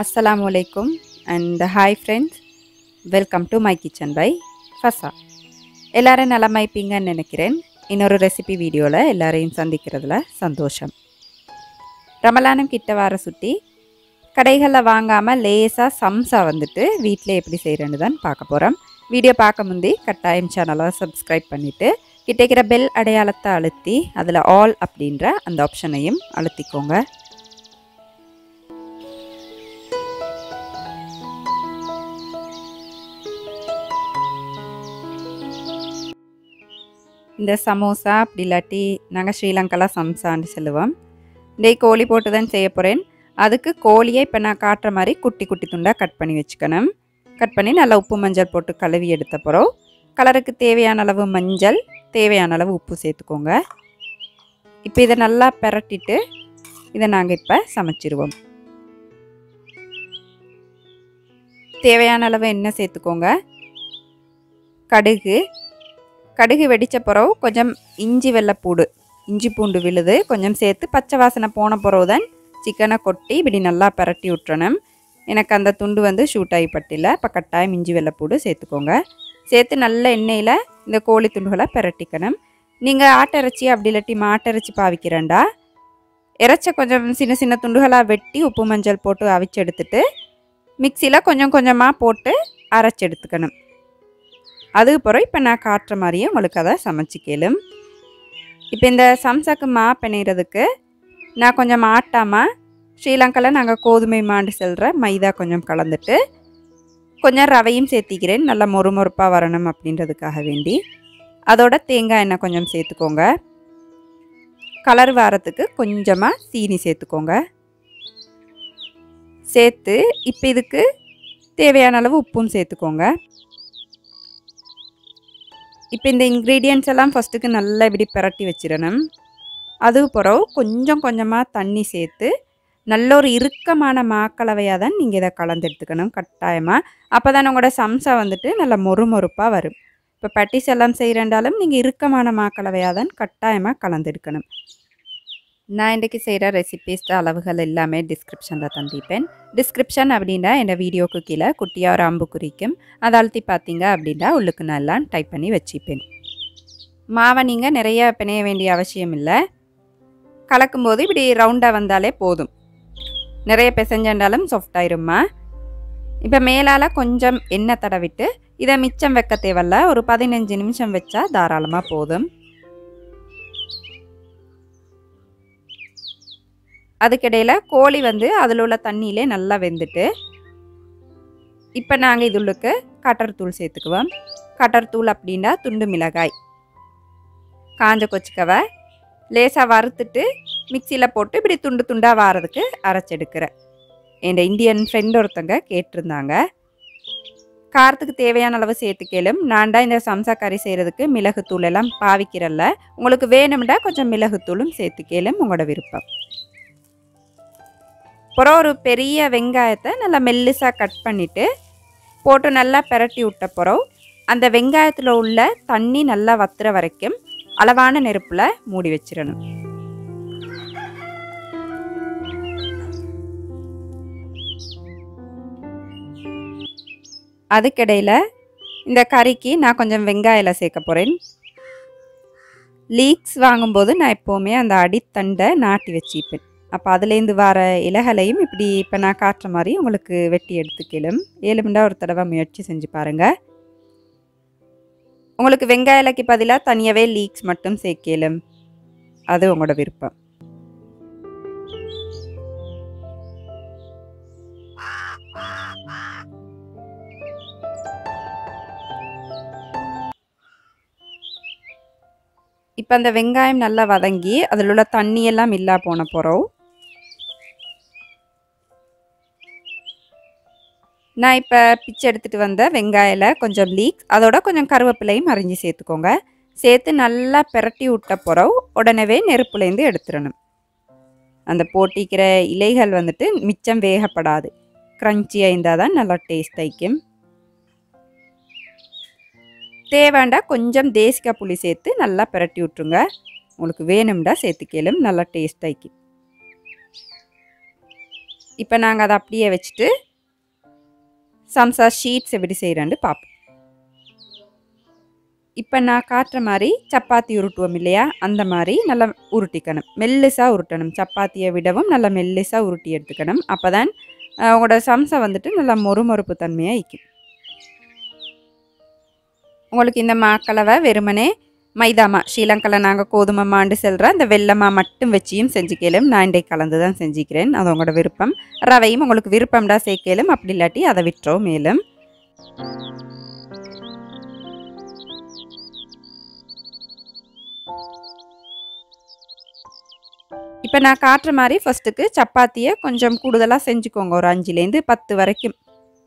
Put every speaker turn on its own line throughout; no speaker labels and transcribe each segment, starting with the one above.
Assalamu alaikum and hi friends. Welcome to my kitchen by Fasa. எல்லாரும் நலமா இருப்பீங்கன்னு நினைக்கிறேன். இன்னொரு ரெசிபி வீடியோல எல்லாரையும் சந்திக்கிறதுல சந்தோஷம். ரமலானும் கிட்ட வர சுத்தி கடைகளில் வாங்காம லேசா சம்சா வந்துட்டு வீட்டில் எப்படி செய்யறேன்னு தான் பார்க்க போறோம். வீடியோ பார்க்க முந்தி கட்டாயம் சேனலை சப்ஸ்கிரைப் பண்ணிட்டு கிட்டக்கிற பெல் அடையாளத்தை அழுத்தி அதில் ஆல் அப்படின்ற அந்த ஆப்ஷனையும் அழுத்திக்கோங்க. இந்த சமோசா அப்படி இல்லாட்டி நாங்கள் ஸ்ரீலங்காவில் சம்சான்னு சொல்லுவோம். இந்த கோழி போட்டு தான் செய்ய போகிறேன். அதுக்கு கோழியை இப்போ நான் காட்டுற மாதிரி குட்டி குட்டி துண்டாக கட் பண்ணி வச்சுக்கணும். கட் பண்ணி நல்லா உப்பு மஞ்சள் போட்டு கழுவி எடுத்த பிறகு கலருக்கு தேவையான அளவு மஞ்சள், தேவையான அளவு உப்பு சேர்த்துக்கோங்க. இப்போ இதை நல்லா பிரட்டிட்டு இதை நாங்கள் இப்போ சமைச்சிருவோம். தேவையான அளவு எண்ணெய் சேர்த்துக்கோங்க. கடுகு வெடித்த பிறகு கொஞ்சம் இஞ்சி பூண்டு விழுது கொஞ்சம் சேர்த்து பச்சை வாசனை போன பிறகு தான் சிக்கனை கொட்டி இப்படி நல்லா பரட்டி விட்டுறணும். எனக்கு அந்த துண்டு வந்து ஷூட் ஆகி பட்டில. இப்போ கட்டாயம் இஞ்சி வெள்ளைப்பூடு சேர்த்துக்கோங்க. சேர்த்து நல்ல எண்ணெயில் இந்த கோழி துண்டுகளை பரட்டிக்கணும். நீங்கள் ஆட்டிறைச்சி அப்படி இல்லாட்டி மாட்டிறைச்சி பாவிக்கிறேன்டா இறைச்ச கொஞ்சம் சின்ன சின்ன துண்டுகளாக வெட்டி உப்பு மஞ்சள் போட்டு அவிச்சு எடுத்துட்டு மிக்சியில் கொஞ்சம் கொஞ்சமாக போட்டு அரைச்சி எடுத்துக்கணும். அதுக்கு பிறகு இப்போ நான் காட்டுற மாதிரியே உங்களுக்கு அதை சமைச்சிக்கலும். இப்போ இந்த சம்சாக்கு பிணைகிறதுக்கு நான் கொஞ்சம் ஆட்டாமல் ஸ்ரீலங்காவில் நாங்கள் கோதுமை மாண்டு செல்கிற மைதா கொஞ்சம் கலந்துட்டு கொஞ்சம் ரவையும் சேர்த்திக்கிறேன். நல்லா மொறுமொறுப்பாக வரணும் அப்படின்றதுக்காக வேண்டி. அதோட தேங்காய் எண்ணெய் கொஞ்சம் சேர்த்துக்கோங்க. கலர் வாரத்துக்கு கொஞ்சமாக சீனி சேர்த்துக்கோங்க. சேர்த்து இப்போ இதுக்கு தேவையான அளவு உப்பும் சேர்த்துக்கோங்க. இப்போ இந்த இன்க்ரீடியன்ட்ஸ் எல்லாம் ஃபஸ்ட்டுக்கு நல்லா இப்படி பிரட்டி வச்சிடணும். அதுக்கு பிறகு கொஞ்சம் கொஞ்சமாக தண்ணி சேர்த்து நல்ல ஒரு இறுக்கமான மாக்கலவையாக தான் நீங்கள் இதை கலந்து எடுத்துக்கணும் கட்டாயமாக. அப்போ தான் உங்களோட சம்சா வந்துட்டு நல்லா மொறுமொறுப்பாக வரும். இப்போ பட்டிஸ் எல்லாம் செய்கிறண்டாலும் நீங்கள் இறுக்கமான மாக்கலவையாக தான் கட்டாயமாக கலந்து எடுக்கணும். நான் இன்றைக்கி செய்கிற ரெசிபீஸ் அளவுகள் எல்லாமே டிஸ்கிரிப்ஷனில் தந்திப்பேன். டிஸ்கிரிப்ஷன் அப்படின்னா என் வீடியோக்கு கீழே குட்டியாக ஒரு அம்பு குறிக்கும். அதை அழுத்தி பார்த்தீங்க அப்படின்னா உள்ளுக்கு நல்லா டைப் பண்ணி வச்சுப்பேன். மாவை நீங்கள் நிறைய பிணைய வேண்டிய அவசியம் இல்லை. கலக்கும்போது இப்படி ரவுண்டாக வந்தாலே போதும். நிறைய பிசைஞ்சாண்டாலும் சாஃப்டாயிருமா. இப்போ மேலால் கொஞ்சம் எண்ணெய் தடவிட்டு இதை மிச்சம் வைக்க தேவையில்ல. ஒரு 15 நிமிஷம் வச்சா தாராளமாக போதும். அதுக்கிடையில் கோழி வந்து அதில் உள்ள தண்ணியிலே நல்லா வெந்துட்டு இப்போ நாங்கள் இதுள்ளுக்கு கட்டர் தூள் சேர்த்துக்குவோம். கட்டர் தூள் அப்படின்னா துண்டு மிளகாய், காஞ்ச கொச்சிக்கவை லேசாக வறுத்துட்டு மிக்சியில் போட்டு இப்படி துண்டு துண்டாக வாரதுக்கு அரைச்செடுக்கிறேன். என் இந்தியன் ஃப்ரெண்ட் ஒருத்தங்க கேட்டிருந்தாங்க. காரத்துக்கு தேவையான அளவு சேர்த்துக்கலும். நான்டா இந்த சம்சா கறி செய்கிறதுக்கு மிளகுத்தூள் எல்லாம் பாவிக்கிறல்ல. உங்களுக்கு வேணும்டா கொஞ்சம் மிளகுத்தூளும் சேர்த்துக்கலும், உங்களோட விருப்பம். அப்புறம் ஒரு பெரிய வெங்காயத்தை நல்லா மெல்லிசாக கட் பண்ணிவிட்டு போட்டு நல்லா பிரட்டி விட்ட பிறகு அந்த வெங்காயத்தில் உள்ள தண்ணி நல்லா வத்துற வரைக்கும் அளவான நெருப்பில் மூடி வச்சிடணும். அதுக்கிடையில் இந்த கறிக்கு நான் கொஞ்சம் வெங்காயம் சேர்க்க போகிறேன். லீக்ஸ் வாங்கும்போது நான் எப்போவுமே அந்த அடித்தண்டை நாட்டி வச்சுப்பேன். அப்போ அதுலேருந்து வர இலைகளையும் இப்படி இப்போ நான் காட்டுற மாதிரி உங்களுக்கு வெட்டி எடுத்துக்கலும். 7 மிண்டா ஒரு தடவை முயற்சி செஞ்சு பாருங்கள். உங்களுக்கு வெங்காய இலைக்கு பதிலாக தனியாகவே லீக்ஸ் மட்டும் சேர்க்கலும், அது உங்களோட விருப்பம். இப்போ அந்த வெங்காயம் நல்லா வதங்கி அதில் உள்ள தண்ணியெல்லாம் இல்லா போன பிறகு நான் இப்போ பிச்சை எடுத்துகிட்டு வந்த வெங்காயில் கொஞ்சம் லீக்ஸ் அதோட கொஞ்சம் கருவேப்பிலையும் அரிஞ்சு சேர்த்துக்கோங்க. சேர்த்து நல்லா பிரட்டி விட்ட பிறகு உடனே நெருப்புலேருந்து எடுத்துடணும். அந்த போட்டிக்கிற இலைகள் வந்துட்டு மிச்சம் வேகப்படாது. க்ரன்ச்சியாக இருந்தால் தான் நல்லா டேஸ்ட் ஆயிக்கும். தேவைண்டா கொஞ்சம் தேசிக்காய் புளி சேர்த்து நல்லா பிரட்டி விட்ருங்க. உங்களுக்கு வேணும்டா சேர்த்துக்கலும், நல்லா டேஸ்ட் ஆயிக்கும். இப்போ நாங்கள் அதை அப்படியே வச்சுட்டு சம்சா ஷீட்ஸ் எப்படி செய்கிறேன்னு பார்ப்போம். இப்போ நான் காட்டுற மாதிரி சப்பாத்தி உருட்டுவோம் இல்லையா, அந்த மாதிரி நல்லா உருட்டிக்கணும். மெல்லிசாக உருட்டணும். சப்பாத்தியை விடவும் நல்லா மெல்லிசாக உருட்டி எடுத்துக்கணும். அப்போ தான் உங்களோட சம்சா வந்துட்டு நல்லா மொறுமொறுப்பு தன்மையாக இருக்கும். உங்களுக்கு இந்த மாக்கலவை வெறுமனே மைதாமா, ஸ்ரீலங்காவில் நாங்கள் கோதுமை மாண்டு செல்கிற அந்த வெள்ளமா மட்டும் வச்சியும் செஞ்சுக்கலும். நான் இன்றைக்கு கலந்து தான் செஞ்சுக்கிறேன். அது உங்களோட விருப்பம். ரவையும் உங்களுக்கு விருப்பம்டா சேர்க்கலும், அப்படி இல்லாட்டி அதை விட்டுறோம் மேலும். இப்போ நான் காட்டுற மாதிரி ஃபஸ்ட்டுக்கு சப்பாத்தியை கொஞ்சம் கூடுதலாக செஞ்சுக்கோங்க. ஒரு 5லேருந்து 10 வரைக்கும்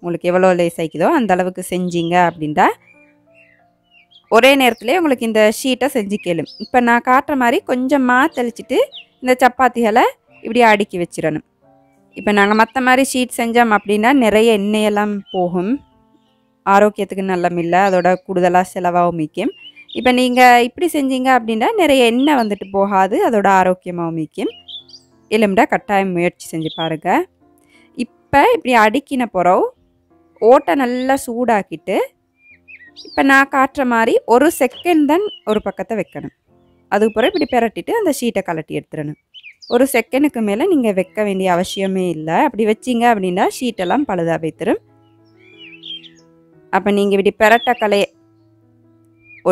உங்களுக்கு எவ்வளோ லேசாய்க்குதோ அந்த அளவுக்கு செஞ்சீங்க அப்படின்டா ஒரே நேரத்தில் உங்களுக்கு இந்த ஷீட்டை செஞ்சுக்கலும். இப்போ நான் காட்டுற மாதிரி கொஞ்சமாக தெளிச்சிட்டு இந்த சப்பாத்திகளை இப்படி அடுக்கி வச்சிடணும். இப்போ நாங்கள் மற்ற மாதிரி ஷீட் செஞ்சோம் அப்படின்னா நிறைய எண்ணெயெல்லாம் போகும், ஆரோக்கியத்துக்கு நல்லமில்லை, அதோட கூடுதலாக செலவாகவும் மிக்கும். இப்போ நீங்கள் இப்படி செஞ்சீங்க அப்படின்னா நிறைய எண்ணெய் வந்துட்டு போகாது, அதோட ஆரோக்கியமாகவும் மிக்கும். எலும்புடா கட்டாயம் முயற்சி செஞ்சு பாருங்கள். இப்போ இப்படி அடுக்கின பிறகு ஓட்டை நல்லா சூடாக்கிட்டு இப்போ நான் காட்டுற மாதிரி 1 செகண்ட் தான் ஒரு பக்கத்தை வைக்கணும். அதுக்கப்புறம் இப்படி பெரட்டிட்டு அந்த ஷீட்டை கலட்டி எடுத்துடணும். 1 செகண்டுக்கு மேலே நீங்கள் வைக்க வேண்டிய அவசியமே இல்லை. அப்படி வச்சிங்க அப்படின்னா ஷீட்டெல்லாம் பழுதாக வைத்திரும். அப்போ நீங்கள் இப்படி பெரட்டக்கலை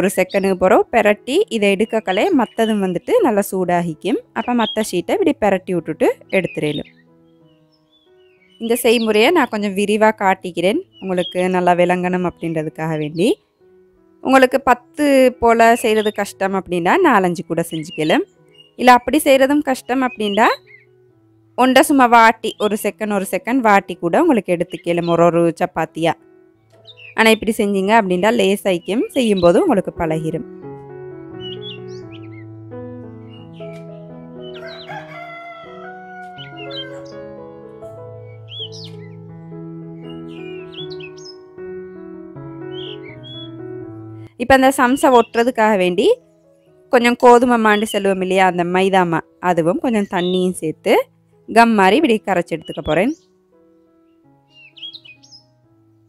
1 செகண்டுக்கு பிறகு பெரட்டி இதை எடுக்கக்கலை மற்றதும் வந்துட்டு நல்லா சூடாகிக்கும். அப்போ மற்ற ஷீட்டை இப்படி பெரட்டி விட்டுட்டு எடுத்துடலும். இந்த செய்முறையை நான் கொஞ்சம் விரிவாக காட்டிக்கிறேன், உங்களுக்கு நல்லா விளங்கணும் அப்படின்றதுக்காக வேண்டி. உங்களுக்கு 10 போல் செய்கிறது கஷ்டம் அப்படின்னா 4-5 கூட செஞ்சுக்கலாம். இல்லை அப்படி செய்கிறதும் கஷ்டம் அப்படின்னா ஒன்றை சும்மா வாட்டி 1 செகண்ட் வாட்டி கூட உங்களுக்கு எடுத்துக்கலாம் ஒரு சப்பாத்தியாக. ஆனால் இப்படி செஞ்சீங்க அப்படின்னா லேசாய்க்கும், செய்யும்போது உங்களுக்கு பழகிடும். இப்போ அந்த சம்சா ஒட்டுறதுக்காக வேண்டி கொஞ்சம் கோதுமை மாண்டு செல்வம் இல்லையா, அந்த மைதாமா, அதுவும் கொஞ்சம் தண்ணியும் சேர்த்து கம் மாதிரி இப்படி கரைச்சி எடுத்துக்க போகிறேன்.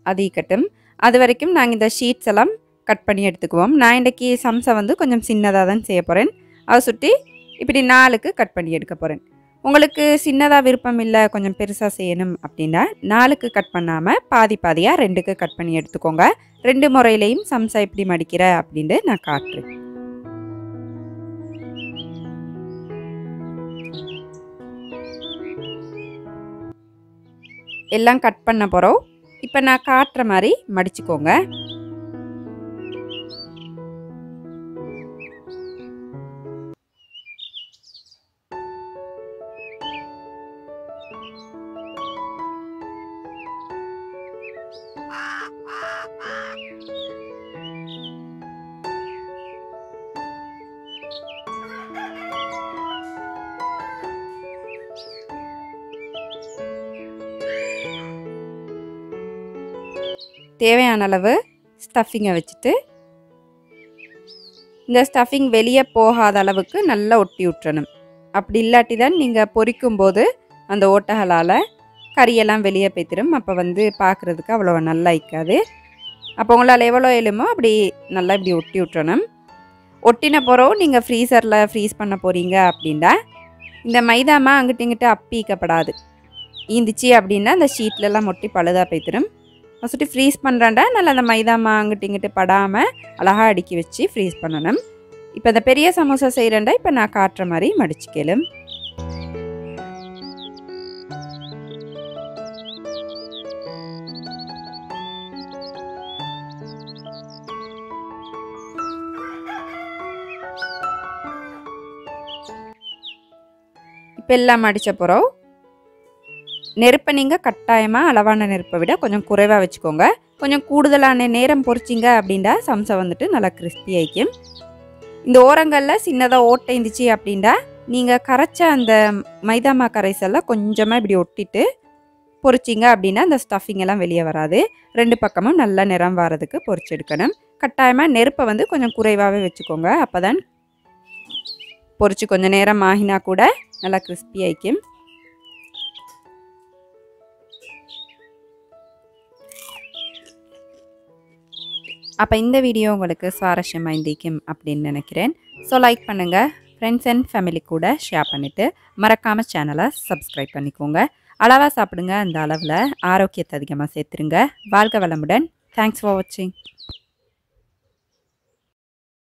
அது இருக்கட்டும். அது வரைக்கும் நாங்கள் இந்த ஷீட்ஸ் எல்லாம் கட் பண்ணி எடுத்துக்குவோம். நான் இன்றைக்கி சம்சா வந்து கொஞ்சம் சின்னதாக தான் செய்ய போகிறேன். அதை சுற்றி இப்படி 4க்கு கட் பண்ணி எடுக்க போகிறேன். உங்களுக்கு சின்னதாக விருப்பம் இல்லை, கொஞ்சம் பெருசாக செய்யணும் அப்படின்னா 4க்கு கட் பண்ணாமல் பாதியாக 2க்கு கட் பண்ணி எடுத்துக்கோங்க. 2 முறையிலையும் சம்சா எப்படி மடிக்கிற அப்படின்ட்டு நான் காட்டுறேன். எல்லாம் கட் பண்ண போகிறோம். இப்போ நான் காட்டுற மாதிரி மடிச்சுக்கோங்க. தேவையான அளவு ஸ்டஃபிங்கை வச்சுட்டு இந்த ஸ்டஃபிங் வெளியே போகாத அளவுக்கு நல்லா ஒட்டி விட்டுறணும். அப்படி இல்லாட்டி தான் நீங்கள் பொரிக்கும்போது அந்த ஓட்டைகளால் கறியெல்லாம் வெளியே போய்த்திடும். அப்போ வந்து பார்க்குறதுக்கு அவ்வளோ நல்லா இருக்காது. அப்போ உங்களால் எவ்வளோ எழுமோ அப்படி நல்லா இப்படி ஒட்டி விட்டுறணும். ஒட்டின பிறகு நீங்கள் ஃப்ரீசரில் ஃப்ரீஸ் பண்ண போகிறீங்க அப்படின்னா இந்த மைதாமா அங்கிட்டு இங்கிட்ட அப்பிக்கப்படாது. ஈந்துச்சு அப்படின்னா அந்த ஷீட்லலாம் ஒட்டி பழுதாக போய்த்திடும். ஃபஸ்ட்டு ஃப்ரீஸ் பண்ணுறாண்டா நல்லா அந்த மைதாமா அங்கிட்டு இங்கிட்டு படாமல் அழகாக அடுக்கி வச்சு ஃப்ரீஸ் பண்ணணும். இப்போ இந்த பெரிய சமோசா செய்கிறேன்டா இப்போ நான் காட்டுற மாதிரி மடிச்சுக்கலும். இப்போ எல்லாம் மடித்த பிறகு நெருப்பை நீங்கள் கட்டாயமாக அளவான நெருப்பை விட கொஞ்சம் குறைவாக வச்சுக்கோங்க. கொஞ்சம் கூடுதலான நேரம் பொரிச்சிங்க அப்படின்னா சம்சா வந்துட்டு நல்லா கிறிஸ்பி ஆகிக்கும். இந்த ஓரங்களில் சின்னதாக ஓட்டை இருந்துச்சு அப்படின்னா நீங்கள் கரைச்ச அந்த மைதாமா கரைசெல்லாம் கொஞ்சமாக இப்படி ஒட்டிட்டு பொரிச்சிங்க அப்படின்னா அந்த ஸ்டஃபிங் எல்லாம் வெளியே வராது. 2 பக்கமும் நல்லா நிறம் வர்றதுக்கு பொரிச்சு எடுக்கணும். கட்டாயமாக நெருப்பை வந்து கொஞ்சம் குறைவாகவே வச்சுக்கோங்க. அப்போ தான் பொரிச்சு கொஞ்சம் நேரம் ஆகினா கூட நல்லா கிறிஸ்பி ஆகிக்கும். அப்போ இந்த வீடியோ உங்களுக்கு சுவாரஸ்யமாக இருந்திக்கும் அப்படின்னு நினைக்கிறேன். ஸோ லைக் பண்ணுங்கள், ஃப்ரெண்ட்ஸ் அண்ட் ஃபேமிலி கூட ஷேர் பண்ணிவிட்டு மறக்காமல் சேனலை சப்ஸ்கிரைப் பண்ணிக்கோங்க. அளவாக சாப்பிடுங்க, அந்த அளவில் ஆரோக்கியத்தை அதிகமாக சேர்த்துருங்க. வாழ்க வளமுடன். தேங்க்ஸ் ஃபார் வாட்சிங்.